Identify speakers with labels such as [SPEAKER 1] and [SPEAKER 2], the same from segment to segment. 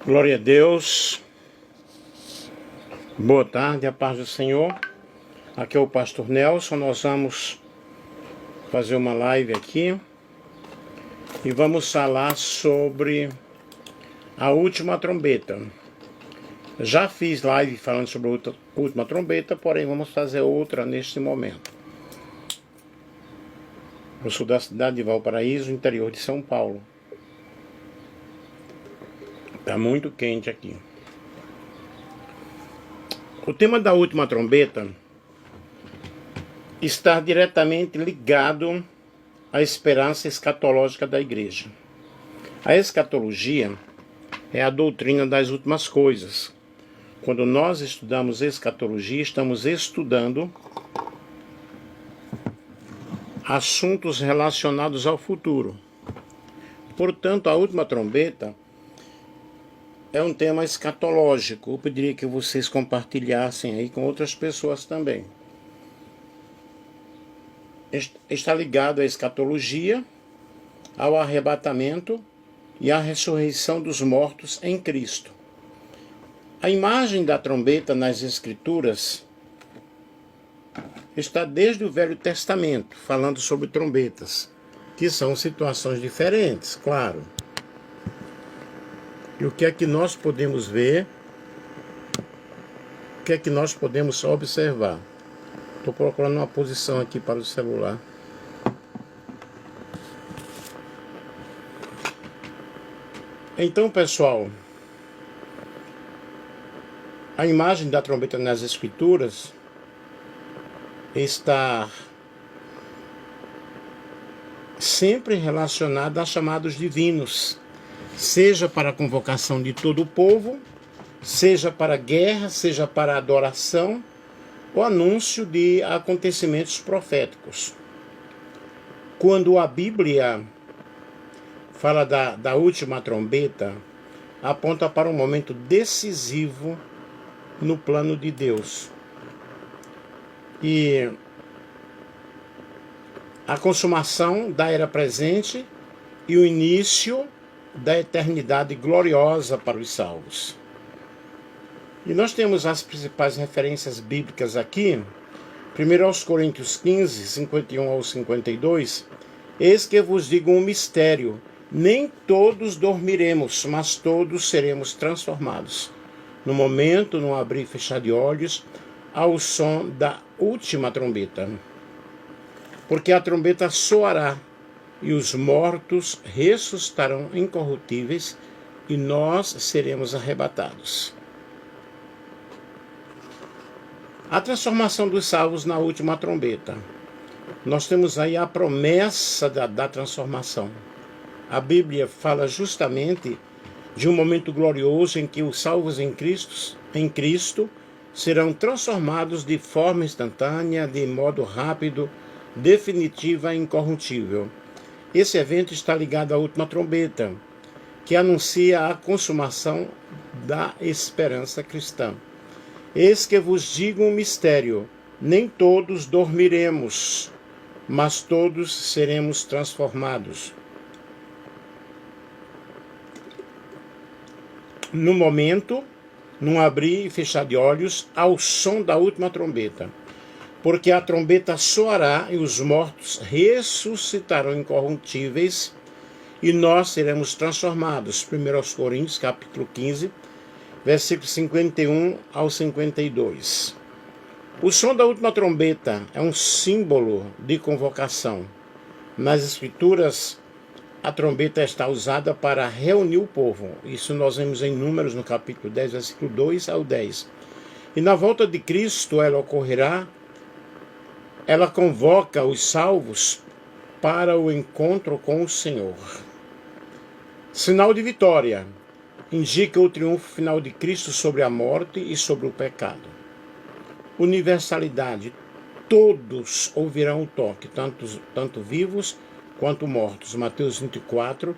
[SPEAKER 1] Glória a Deus, boa tarde, a paz do Senhor. Aqui é o pastor Nelson. Nós vamos fazer uma live aqui e vamos falar sobre a última trombeta. Já fiz live falando sobre a última trombeta, porém vamos fazer outra neste momento. Eu sou da cidade de Valparaíso, interior de São Paulo. Está muito quente aqui. O tema da última trombeta está diretamente ligado à esperança escatológica da igreja. A escatologia é a doutrina das últimas coisas. Quando nós estudamos escatologia, estamos estudando assuntos relacionados ao futuro. Portanto, a última trombeta é um tema escatológico. Eu pediria que vocês compartilhassem aí com outras pessoas também. Está ligado à escatologia, ao arrebatamento e à ressurreição dos mortos em Cristo. A imagem da trombeta nas Escrituras está desde o Velho Testamento, falando sobre trombetas, que são situações diferentes, claro. E o que é que nós podemos ver? O que é que nós podemos observar? Estou procurando uma posição aqui para o celular. Então, pessoal, a imagem da trombeta nas Escrituras está sempre relacionada a chamados divinos, seja para a convocação de todo o povo, seja para a guerra, seja para a adoração, o anúncio de acontecimentos proféticos. Quando a Bíblia fala da última trombeta, aponta para um momento decisivo no plano de Deus. E a consumação da era presente e o início da eternidade gloriosa para os salvos. E nós temos as principais referências bíblicas aqui. 1 Coríntios 15, 51 ao 52. Eis que vos digo um mistério: nem todos dormiremos, mas todos seremos transformados. No momento, num abrir e fechar de olhos, ao som da última trombeta. Porque a trombeta soará, e os mortos ressuscitarão incorruptíveis, e nós seremos arrebatados. A transformação dos salvos na última trombeta. Nós temos aí a promessa da transformação. A Bíblia fala justamente de um momento glorioso em que os salvos em Cristo serão transformados de forma instantânea, de modo rápido, definitiva e incorruptível. Esse evento está ligado à última trombeta, que anuncia a consumação da esperança cristã. Eis que vos digo um mistério: nem todos dormiremos, mas todos seremos transformados. No momento, num abrir e fechar de olhos, ao som da última trombeta. Porque a trombeta soará e os mortos ressuscitarão incorruptíveis e nós seremos transformados. 1 Coríntios capítulo 15, versículos 51 ao 52. O som da última trombeta é um símbolo de convocação. Nas Escrituras, a trombeta está usada para reunir o povo. Isso nós vemos em Números, no capítulo 10, versículo 2 ao 10. E na volta de Cristo ela ocorrerá. Ela convoca os salvos para o encontro com o Senhor. Sinal de vitória. Indica o triunfo final de Cristo sobre a morte e sobre o pecado. Universalidade. Todos ouvirão o toque, tanto vivos quanto mortos. Mateus 24,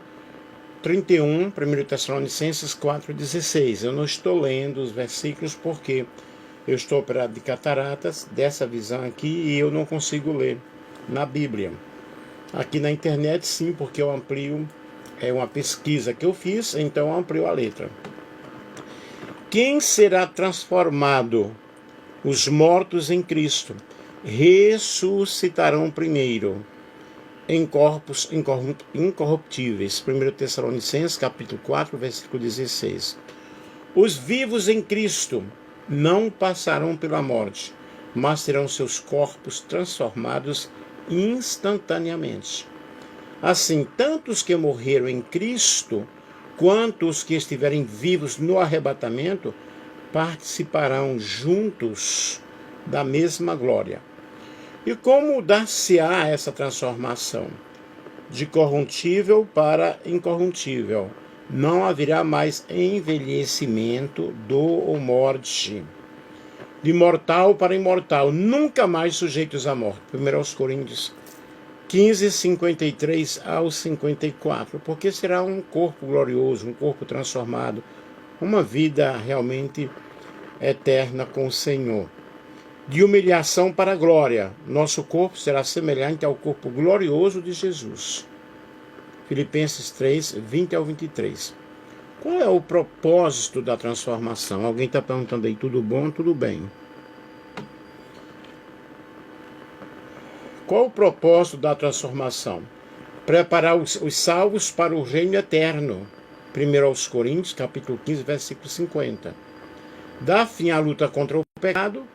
[SPEAKER 1] 31, 1 Tessalonicenses 4,16. Eu não estou lendo os versículos porque eu estou operado de cataratas, dessa visão aqui, e eu não consigo ler na Bíblia. Aqui na internet sim, porque eu amplio, é uma pesquisa que eu fiz, então eu amplio a letra. Quem será transformado? Os mortos em Cristo ressuscitarão primeiro em corpos incorruptíveis. 1 Tessalonicenses, capítulo 4, versículo 16. Os vivos em Cristo não passarão pela morte, mas terão seus corpos transformados instantaneamente. Assim, tanto os que morreram em Cristo, quanto os que estiverem vivos no arrebatamento, participarão juntos da mesma glória. E como dar-se-á essa transformação? De corruptível para incorruptível. Não haverá mais envelhecimento, dor ou morte. De mortal para imortal, nunca mais sujeitos à morte. 1 Coríntios 15, 53 ao 54. Porque será um corpo glorioso, um corpo transformado, uma vida realmente eterna com o Senhor. De humilhação para a glória, nosso corpo será semelhante ao corpo glorioso de Jesus. Filipenses 3, 20 ao 23. Qual é o propósito da transformação? Alguém está perguntando aí, tudo bom? Tudo bem. Qual o propósito da transformação? Preparar os salvos para o reino eterno. 1 Coríntios, capítulo 15, versículo 50. Dar fim à luta contra o pecado,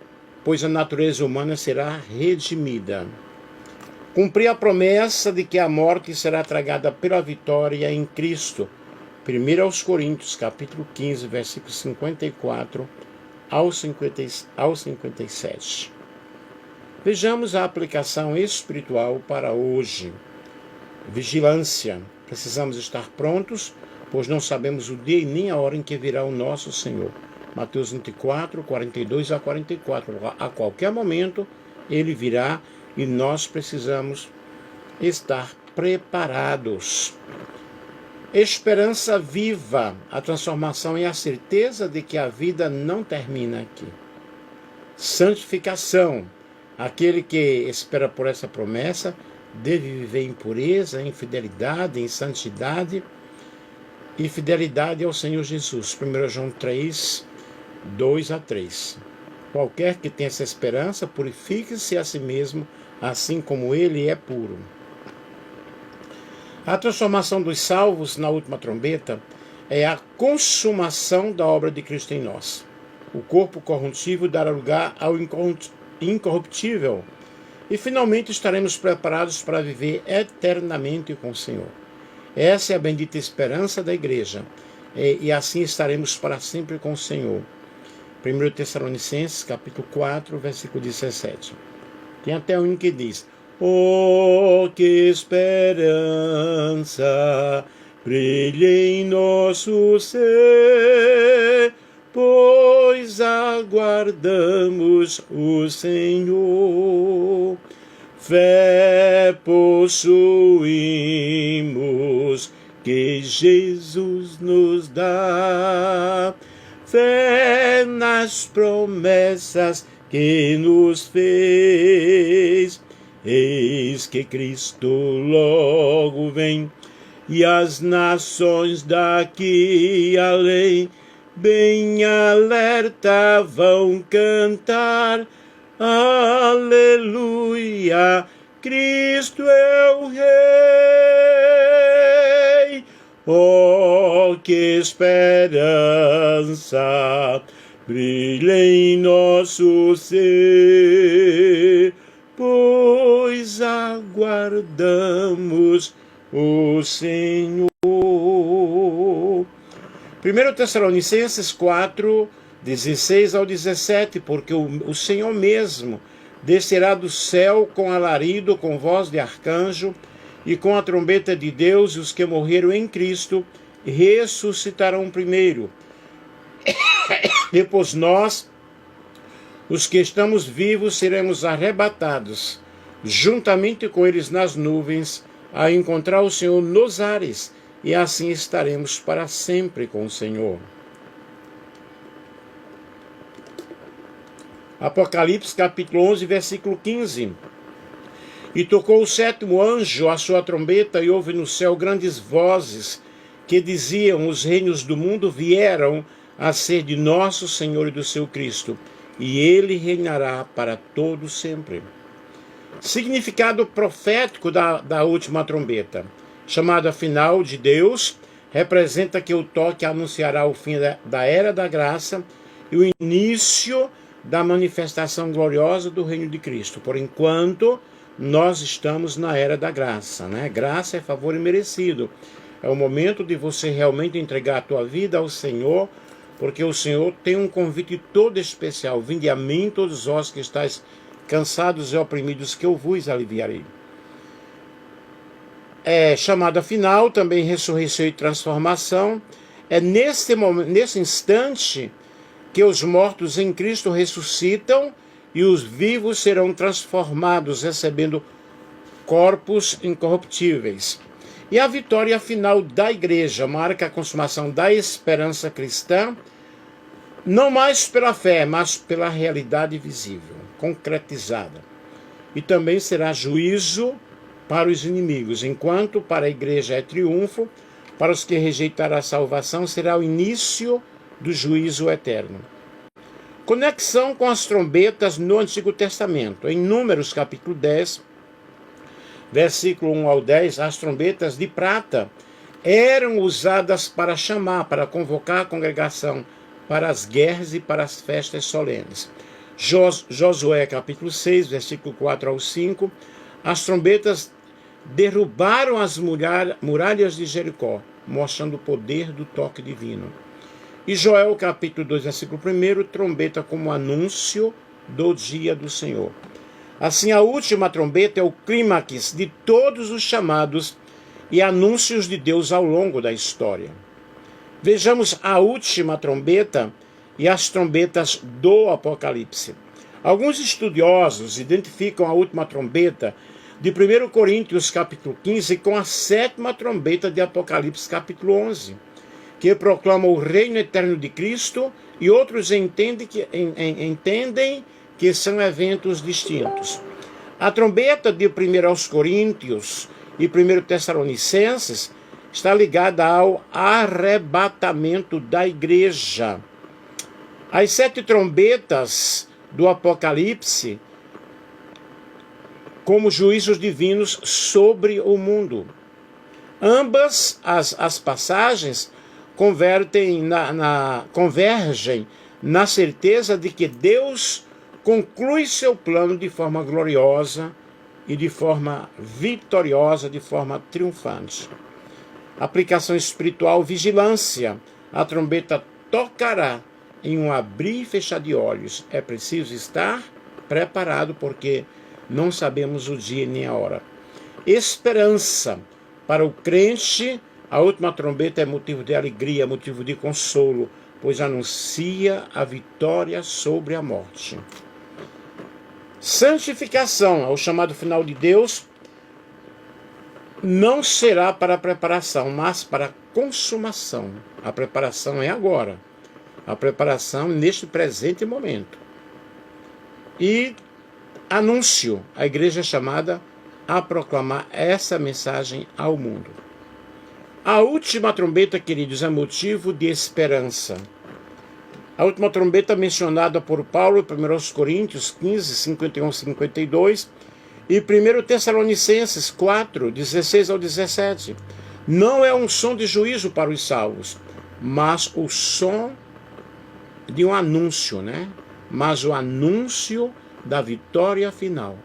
[SPEAKER 1] pois a natureza humana será redimida. Cumprir a promessa de que a morte será tragada pela vitória em Cristo. 1 Coríntios, capítulo 15, versículo 54 ao 57. Vejamos a aplicação espiritual para hoje. Vigilância. Precisamos estar prontos, pois não sabemos o dia e nem a hora em que virá o nosso Senhor. Mateus 24, 42 a 44. A qualquer momento ele virá e nós precisamos estar preparados. Esperança viva. A transformação é a certeza de que a vida não termina aqui. Santificação. Aquele que espera por essa promessa deve viver em pureza, em fidelidade, em santidade e fidelidade ao Senhor Jesus. 1 João 3, 2 a 3. Qualquer que tenha essa esperança, purifique-se a si mesmo, assim como ele é puro. A transformação dos salvos na última trombeta é a consumação da obra de Cristo em nós. O corpo corruptível dará lugar ao incorruptível e finalmente estaremos preparados para viver eternamente com o Senhor. Essa é a bendita esperança da igreja e assim estaremos para sempre com o Senhor. 1 Tessalonicenses, capítulo 4, versículo 17. Tem até um que diz: oh, que esperança brilha em nosso ser, pois aguardamos o Senhor. Fé possuímos que Jesus nos dá, fé nas promessas que nos fez. Eis que Cristo logo vem, e as nações daqui além, bem alerta vão cantar, aleluia, Cristo é o Rei. Oh, que esperança brilha em nosso ser, pois aguardamos o Senhor. 1 Tessalonicenses 4, 16 ao 17, porque o Senhor mesmo descerá do céu com alarido, com voz de arcanjo e com a trombeta de Deus, e os que morreram em Cristo ressuscitarão primeiro. Depois nós, os que estamos vivos, seremos arrebatados, juntamente com eles nas nuvens, a encontrar o Senhor nos ares, e assim estaremos para sempre com o Senhor. Apocalipse capítulo 11, versículo 15. E tocou o sétimo anjo a sua trombeta, e houve no céu grandes vozes que diziam: os reinos do mundo vieram a ser de nosso Senhor e do seu Cristo, e ele reinará para todo sempre. Significado profético da última trombeta. Chamada final de Deus, representa que o toque anunciará o fim da era da graça e o início da manifestação gloriosa do reino de Cristo. Por enquanto, nós estamos na era da graça, né? Graça é favor imerecido. É o momento de você realmente entregar a tua vida ao Senhor, porque o Senhor tem um convite todo especial. Vinde a mim, todos vós que estáis cansados e oprimidos, que eu vos aliviarei. Chamada final, também ressurreição e transformação. É nesse instante que os mortos em Cristo ressuscitam e os vivos serão transformados, recebendo corpos incorruptíveis. E a vitória final da igreja marca a consumação da esperança cristã, não mais pela fé, mas pela realidade visível, concretizada. E também será juízo para os inimigos, enquanto para a igreja é triunfo, para os que rejeitaram a salvação será o início do juízo eterno. Conexão com as trombetas no Antigo Testamento. Em Números capítulo 10, versículo 1 ao 10, as trombetas de prata eram usadas para chamar, para convocar a congregação para as guerras e para as festas solenes. Josué capítulo 6, versículo 4 ao 5, as trombetas derrubaram as muralhas de Jericó, mostrando o poder do toque divino. E Joel capítulo 2, versículo 1, trombeta como anúncio do dia do Senhor. Assim, a última trombeta é o clímax de todos os chamados e anúncios de Deus ao longo da história. Vejamos a última trombeta e as trombetas do Apocalipse. Alguns estudiosos identificam a última trombeta de 1 Coríntios capítulo 15 com a sétima trombeta de Apocalipse capítulo 11, que proclama o reino eterno de Cristo, e outros entendem que são eventos distintos. A trombeta de 1 aos Coríntios e 1 Tessalonicenses está ligada ao arrebatamento da igreja. As 7 trombetas do Apocalipse como juízos divinos sobre o mundo. Ambas as passagens convergem na certeza de que Deus conclui seu plano de forma gloriosa e de forma vitoriosa, de forma triunfante. Aplicação espiritual, vigilância. A trombeta tocará em um abrir e fechar de olhos. É preciso estar preparado, porque não sabemos o dia nem a hora. Esperança. Para o crente, a última trombeta é motivo de alegria, motivo de consolo, pois anuncia a vitória sobre a morte. Santificação, ao chamado final de Deus, não será para a preparação, mas para a consumação. A preparação é agora. A preparação neste presente momento. E anúncio, a igreja é chamada a proclamar essa mensagem ao mundo. A última trombeta, queridos, é motivo de esperança. A última trombeta mencionada por Paulo em 1 Coríntios 15, 51 52 e 1 Tessalonicenses 4, 16 ao 17. Não é um som de juízo para os salvos, mas o som de um anúncio, né? Mas o anúncio da vitória final.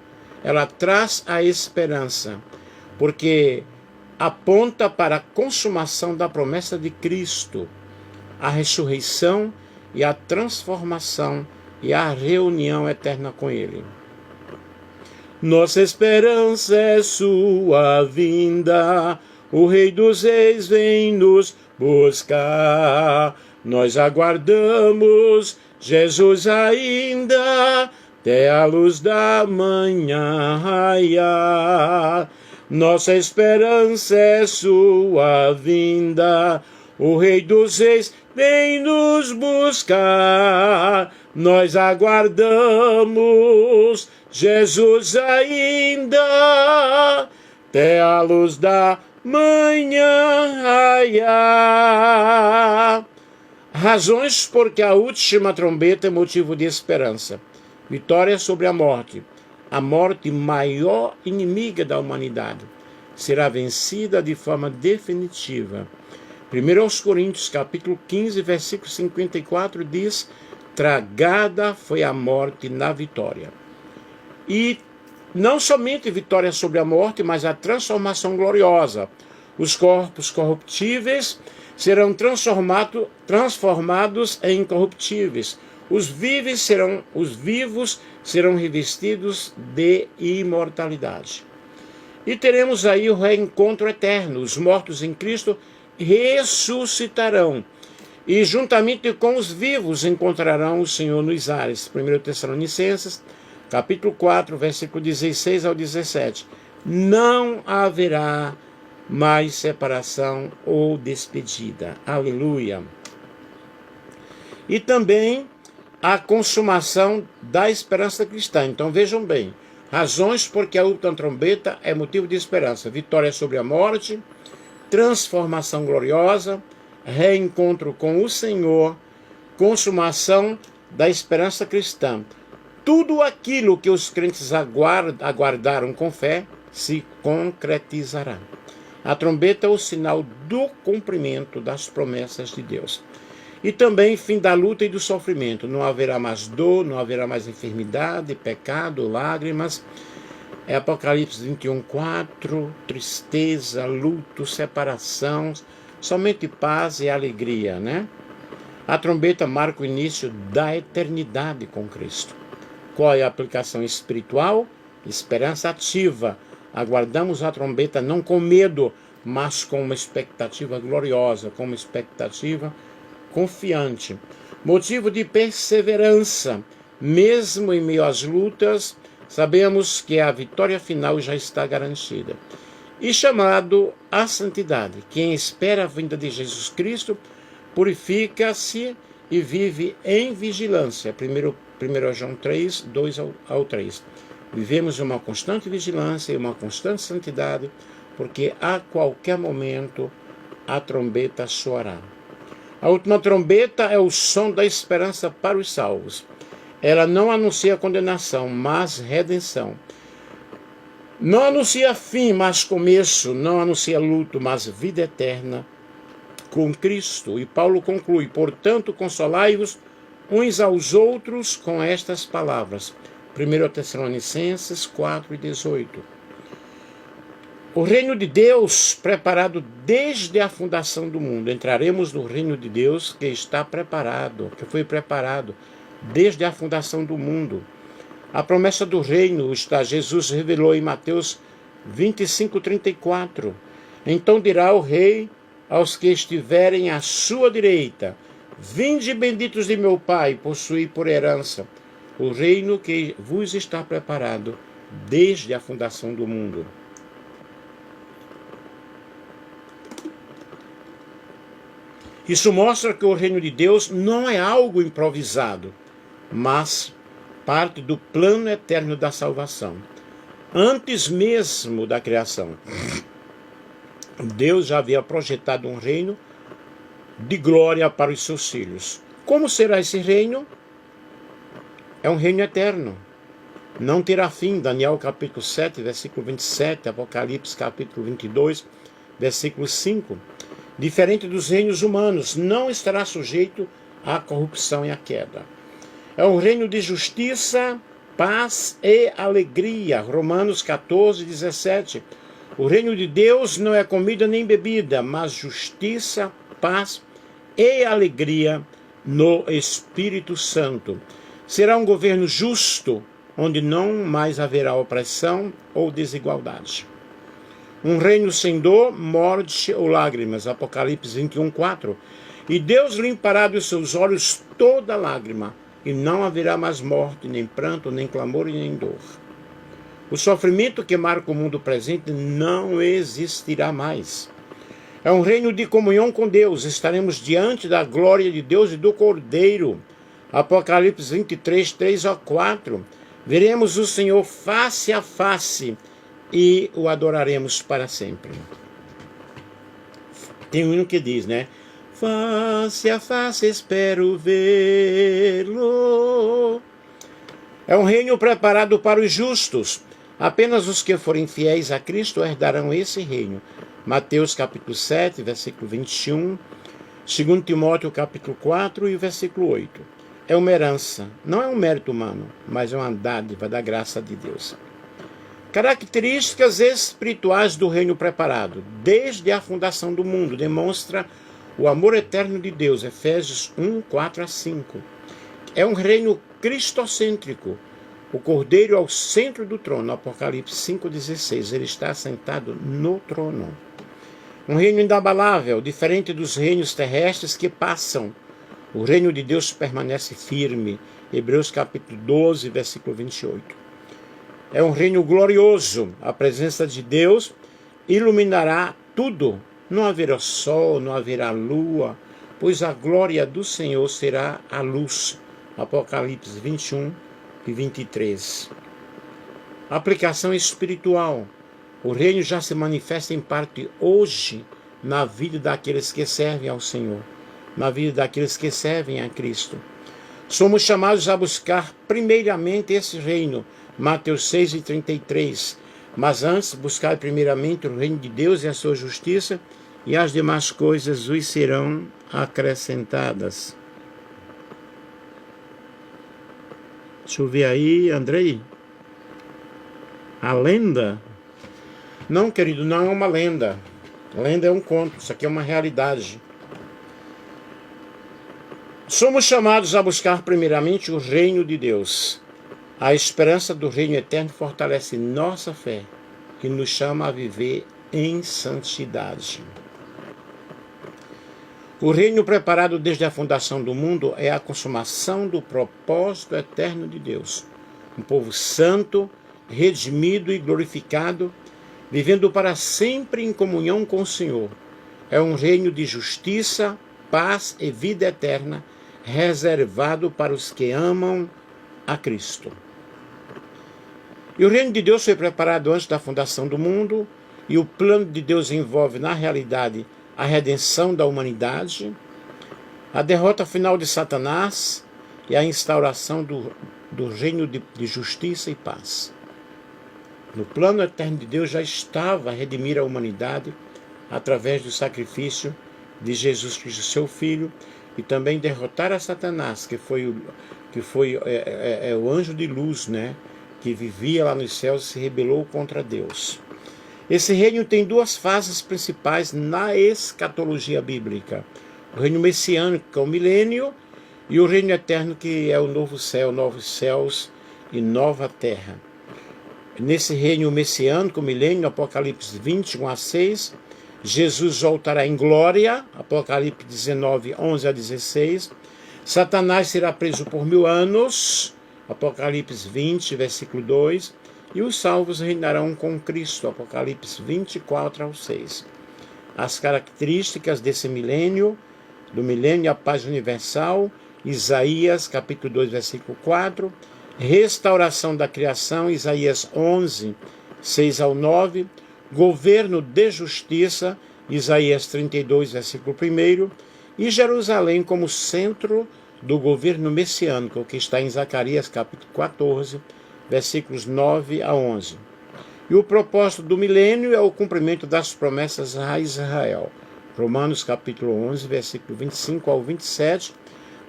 [SPEAKER 1] Ela traz a esperança, porque aponta para a consumação da promessa de Cristo, a ressurreição e a transformação e a reunião eterna com Ele. Nossa esperança é sua vinda, o Rei dos Reis vem nos buscar. Nós aguardamos Jesus ainda, até a luz da manhã raiar. Nossa esperança é sua vinda, o Rei dos Reis vem nos buscar. Nós aguardamos Jesus ainda, até a luz da manhã raiar. Razões porque a última trombeta é motivo de esperança. Vitória sobre a morte maior inimiga da humanidade, será vencida de forma definitiva. 1 Coríntios capítulo 15, versículo 54 diz: tragada foi a morte na vitória. E não somente vitória sobre a morte, mas a transformação gloriosa. Os corpos corruptíveis serão transformados em incorruptíveis. Os vivos serão revestidos de imortalidade. E teremos aí o reencontro eterno. Os mortos em Cristo ressuscitarão. E juntamente com os vivos encontrarão o Senhor nos ares. 1 Tessalonicenses, capítulo 4, versículo 16 ao 17. Não haverá mais separação ou despedida. Aleluia. E também a consumação da esperança cristã. Então vejam bem, razões porque a última trombeta é motivo de esperança. Vitória sobre a morte, transformação gloriosa, reencontro com o Senhor, consumação da esperança cristã. Tudo aquilo que os crentes aguardaram com fé se concretizará. A trombeta é o sinal do cumprimento das promessas de Deus. E também fim da luta e do sofrimento. Não haverá mais dor, não haverá mais enfermidade, pecado, lágrimas. É Apocalipse 21, 4, tristeza, luto, separação, somente paz e alegria, né? A trombeta marca o início da eternidade com Cristo. Qual é a aplicação espiritual? Esperança ativa. Aguardamos a trombeta não com medo, mas com uma expectativa gloriosa, com uma expectativa confiante. Motivo de perseverança. Mesmo em meio às lutas, sabemos que a vitória final já está garantida. E chamado à santidade. Quem espera a vinda de Jesus Cristo purifica-se e vive em vigilância. 1 João 3, 2 ao 3. Vivemos uma constante vigilância e uma constante santidade, porque a qualquer momento a trombeta soará. A última trombeta é o som da esperança para os salvos. Ela não anuncia condenação, mas redenção. Não anuncia fim, mas começo. Não anuncia luto, mas vida eterna com Cristo. E Paulo conclui: portanto, consolai-vos uns aos outros com estas palavras. 1 Tessalonicenses 4 e 18. O reino de Deus preparado desde a fundação do mundo. Entraremos no reino de Deus que está preparado, que foi preparado desde a fundação do mundo. A promessa do reino está, Jesus revelou em Mateus 25, 34. Então dirá o rei aos que estiverem à sua direita: vinde benditos de meu Pai, possuí por herança o reino que vos está preparado desde a fundação do mundo. Isso mostra que o reino de Deus não é algo improvisado, mas parte do plano eterno da salvação. Antes mesmo da criação, Deus já havia projetado um reino de glória para os seus filhos. Como será esse reino? É um reino eterno. Não terá fim. Daniel capítulo 7, versículo 27, Apocalipse capítulo 22, versículo 5. Diferente dos reinos humanos, não estará sujeito à corrupção e à queda. É um reino de justiça, paz e alegria. Romanos 14, 17. O reino de Deus não é comida nem bebida, mas justiça, paz e alegria no Espírito Santo. Será um governo justo, onde não mais haverá opressão ou desigualdade. Um reino sem dor, morte ou lágrimas. Apocalipse 21, 4. E Deus limpará dos seus olhos toda lágrima, e não haverá mais morte, nem pranto, nem clamor e nem dor. O sofrimento que marca o mundo presente não existirá mais. É um reino de comunhão com Deus. Estaremos diante da glória de Deus e do Cordeiro. Apocalipse 23, 3 a 4. Veremos o Senhor face a face e o adoraremos para sempre. Tem um hino que diz, né? face a face espero vê-lo. É um reino preparado para os justos. Apenas os que forem fiéis a Cristo herdarão esse reino. Mateus capítulo 7, versículo 21, 2 Timóteo capítulo 4 e versículo 8. É uma herança, não é um mérito humano, mas é uma dádiva da graça de Deus. Características espirituais do reino preparado. Desde a fundação do mundo, demonstra o amor eterno de Deus. Efésios 1, 4 a 5. É um reino cristocêntrico. O Cordeiro é o centro do trono. Apocalipse 5,16. Ele está sentado no trono. Um reino inabalável, diferente dos reinos terrestres que passam. O reino de Deus permanece firme. Hebreus capítulo 12, versículo 28. É um reino glorioso. A presença de Deus iluminará tudo. Não haverá sol, não haverá lua, pois a glória do Senhor será a luz. Apocalipse 21 e 23. Aplicação espiritual. O reino já se manifesta em parte hoje na vida daqueles que servem ao Senhor, na vida daqueles que servem a Cristo. Somos chamados a buscar primeiramente esse reino. Mateus 6 e 33. Mas antes, buscar primeiramente o reino de Deus e a sua justiça, e as demais coisas vos serão acrescentadas. Deixa eu ver aí, Andrei. A lenda? Não, querido, não é uma lenda. Lenda é um conto, isso aqui é uma realidade. Somos chamados a buscar primeiramente o reino de Deus. A esperança do reino eterno fortalece nossa fé e nos chama a viver em santidade. O reino preparado desde a fundação do mundo é a consumação do propósito eterno de Deus. Um povo santo, redimido e glorificado, vivendo para sempre em comunhão com o Senhor. É um reino de justiça, paz e vida eterna, reservado para os que amam a Cristo. E o reino de Deus foi preparado antes da fundação do mundo, e o plano de Deus envolve, na realidade, a redenção da humanidade, a derrota final de Satanás e a instauração do reino de justiça e paz. No plano eterno de Deus já estava a redimir a humanidade através do sacrifício de Jesus Cristo, seu Filho, e também derrotar a Satanás, que foi o anjo de luz, né, que vivia lá nos céus e se rebelou contra Deus. Esse reino tem duas fases principais na escatologia bíblica. O reino messiânico, que é o milênio, e o reino eterno, que é o novo céu, novos céus e nova terra. Nesse reino messiânico, o milênio, Apocalipse 20, 1 a 6, Jesus voltará em glória, Apocalipse 19, 11 a 16. Satanás será preso por 1000 anos, Apocalipse 20, versículo 2. E os salvos reinarão com Cristo, Apocalipse 24 ao 6. As características desse milênio, do milênio a paz universal, Isaías capítulo 2, versículo 4. Restauração da criação, Isaías 11, 6 ao 9. Governo de justiça, Isaías 32, versículo 1. E Jerusalém como centro do governo messiânico, que está em Zacarias capítulo 14, versículos 9 a 11. E o propósito do milênio é o cumprimento das promessas a Israel. Romanos capítulo 11, versículo 25 ao 27.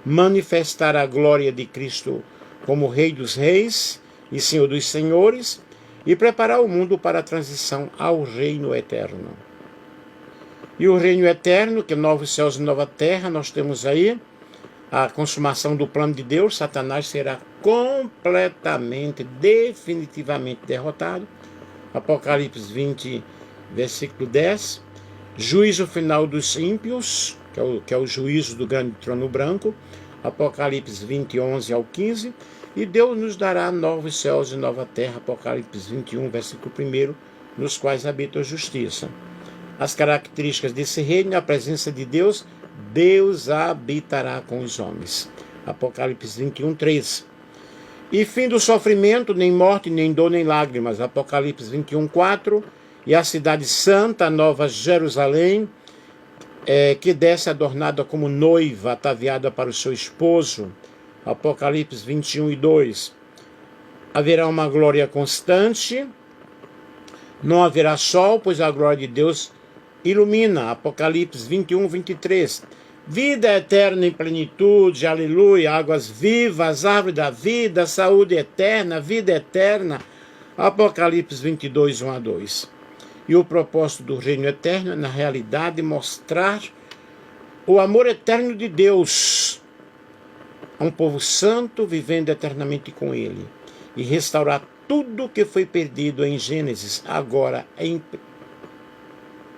[SPEAKER 1] Manifestar a glória de Cristo como Rei dos Reis e Senhor dos Senhores, e preparar o mundo para a transição ao reino eterno. E o reino eterno, que é novos céus e nova terra, nós temos aí a consumação do plano de Deus. Satanás será completamente, definitivamente derrotado. Apocalipse 20, versículo 10. Juízo final dos ímpios, que é o juízo do grande trono branco. Apocalipse 20, 11 ao 15. E Deus nos dará novos céus e nova terra, Apocalipse 21, versículo 1, nos quais habita a justiça. As características desse reino, a presença de Deus, Deus habitará com os homens. Apocalipse 21, 3. E fim do sofrimento, nem morte, nem dor, nem lágrimas. Apocalipse 21, 4. E a cidade santa, a nova Jerusalém, que desce adornada como noiva ataviada para o seu esposo. Apocalipse 21:2. Haverá uma glória constante, não haverá sol, pois a glória de Deus ilumina. Apocalipse 21:23. Vida eterna em plenitude, aleluia, águas vivas, árvore da vida, saúde eterna, vida eterna. Apocalipse 22:1-2. E o propósito do reino eterno é, na realidade, mostrar o amor eterno de Deus a um povo santo vivendo eternamente com Ele e restaurar tudo que foi perdido em Gênesis, agora em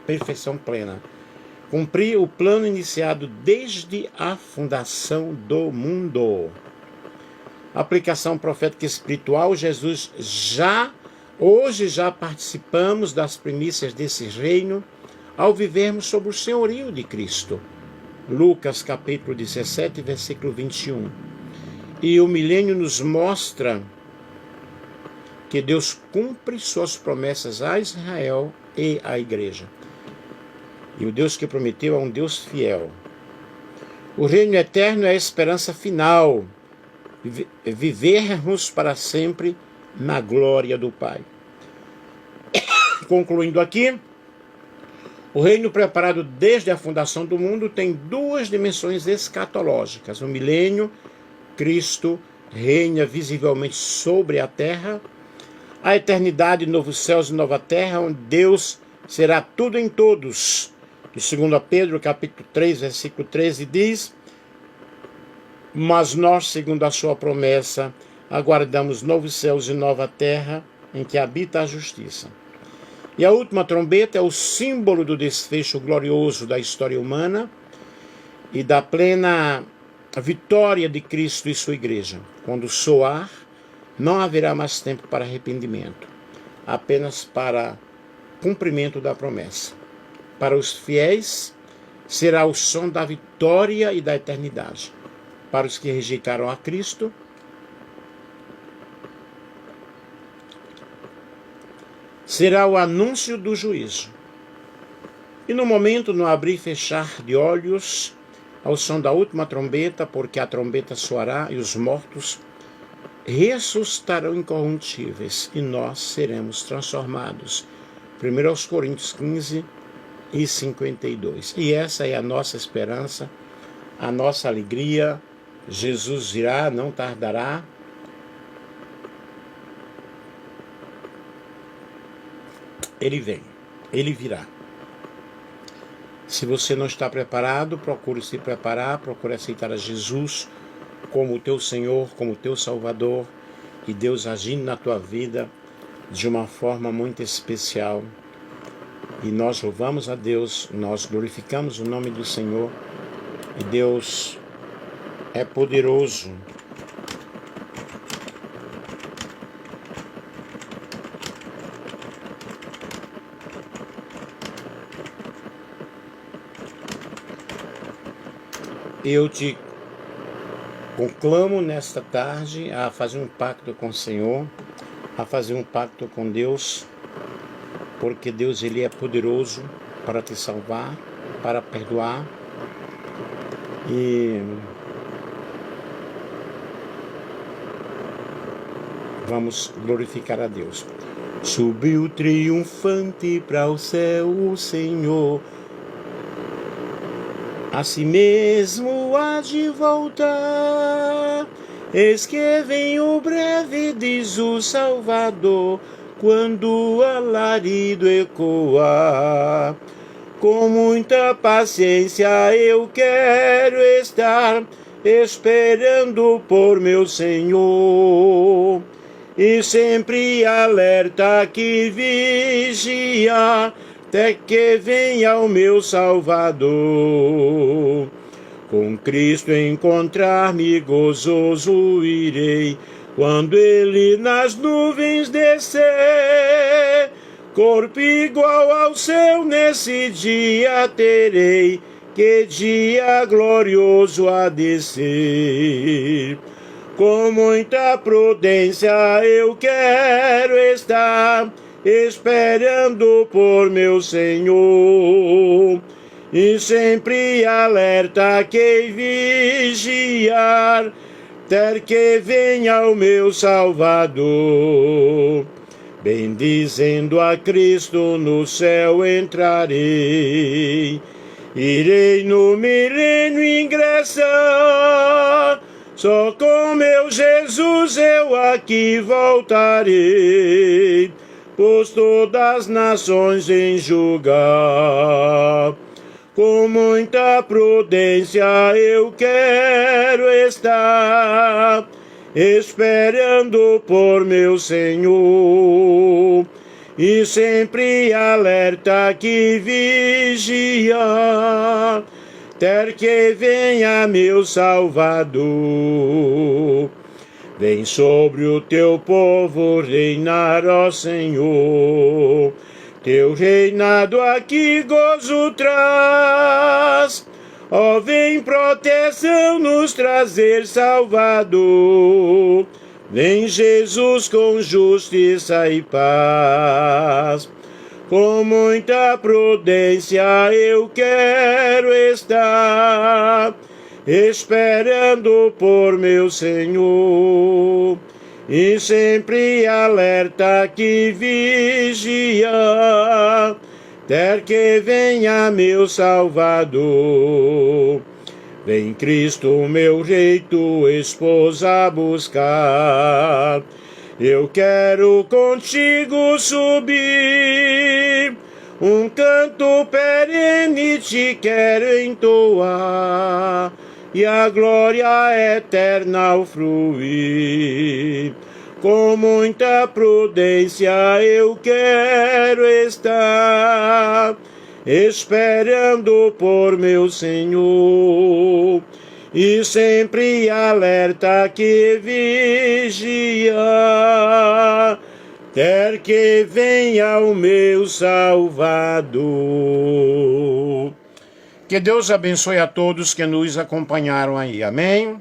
[SPEAKER 1] perfeição plena. Cumprir o plano iniciado desde a fundação do mundo. Aplicação profética espiritual. Hoje já participamos das primícias desse reino ao vivermos sob o senhorio de Cristo. Lucas capítulo 17, versículo 21. E o milênio nos mostra que Deus cumpre suas promessas a Israel e à igreja. E o Deus que prometeu é um Deus fiel. O reino eterno é a esperança final. Vivermos para sempre na glória do Pai. Concluindo aqui, o reino preparado desde a fundação do mundo tem duas dimensões escatológicas. No milênio, Cristo reina visivelmente sobre a terra. A eternidade, novos céus e nova terra, onde Deus será tudo em todos. E 2 Pedro, capítulo 3, versículo 13, diz: mas nós, segundo a sua promessa, aguardamos novos céus e nova terra, em que habita a justiça. E a última trombeta é o símbolo do desfecho glorioso da história humana e da plena vitória de Cristo e sua igreja. Quando soar, não haverá mais tempo para arrependimento, apenas para cumprimento da promessa. Para os fiéis, será o som da vitória e da eternidade. Para os que rejeitaram a Cristo, será o anúncio do juízo. E no momento, no abrir e fechar de olhos, ao som da última trombeta, porque a trombeta soará e os mortos ressuscitarão incorruptíveis e nós seremos transformados. 1 Coríntios 15:52. E essa é a nossa esperança, a nossa alegria. Jesus virá, não tardará. Ele vem, ele virá. Se você não está preparado, procure se preparar, procure aceitar a Jesus como o teu Senhor, como o teu Salvador, e Deus agindo na tua vida de uma forma muito especial. E nós louvamos a Deus, nós glorificamos o nome do Senhor, e Deus é poderoso. Eu te conclamo nesta tarde a fazer um pacto com o Senhor, a fazer um pacto com Deus, porque Deus ele é poderoso para te salvar, para perdoar. E vamos glorificar a Deus. Subiu triunfante para o céu o Senhor, a si mesmo há de voltar. Eis que vem o breve, diz o Salvador, quando o alarido ecoar. Com muita paciência eu quero estar esperando por meu Senhor, e sempre alerta que vigia até que venha o meu Salvador. Com Cristo encontrar-me gozoso irei, quando Ele nas nuvens descer. Corpo igual ao seu nesse dia terei, que dia glorioso há de ser. Com muita prudência eu quero estar esperando por meu Senhor, e sempre alerta que vigiar, até que venha o meu Salvador. Bendizendo a Cristo no céu entrarei, irei no milênio ingressar, só com meu Jesus eu aqui voltarei, pois todas as nações em julgar. Com muita prudência eu quero estar, esperando por meu Senhor, e sempre alerta que vigia, até que venha meu Salvador. Vem sobre o teu povo reinar, ó Senhor, teu reinado aqui gozo traz. Ó, vem proteção nos trazer, Salvador. Vem Jesus com justiça e paz. Com muita prudência eu quero estar, esperando por meu Senhor, e sempre alerta que vigia, até que venha meu Salvador. Vem Cristo, meu Rei, tua esposa buscar. Eu quero contigo subir, um canto perene te quero entoar, e a glória eterna ao fruir. Com muita prudência eu quero estar, esperando por meu Senhor, e sempre alerta que vigia, até que venha o meu Salvador. Que Deus abençoe a todos que nos acompanharam aí. Amém?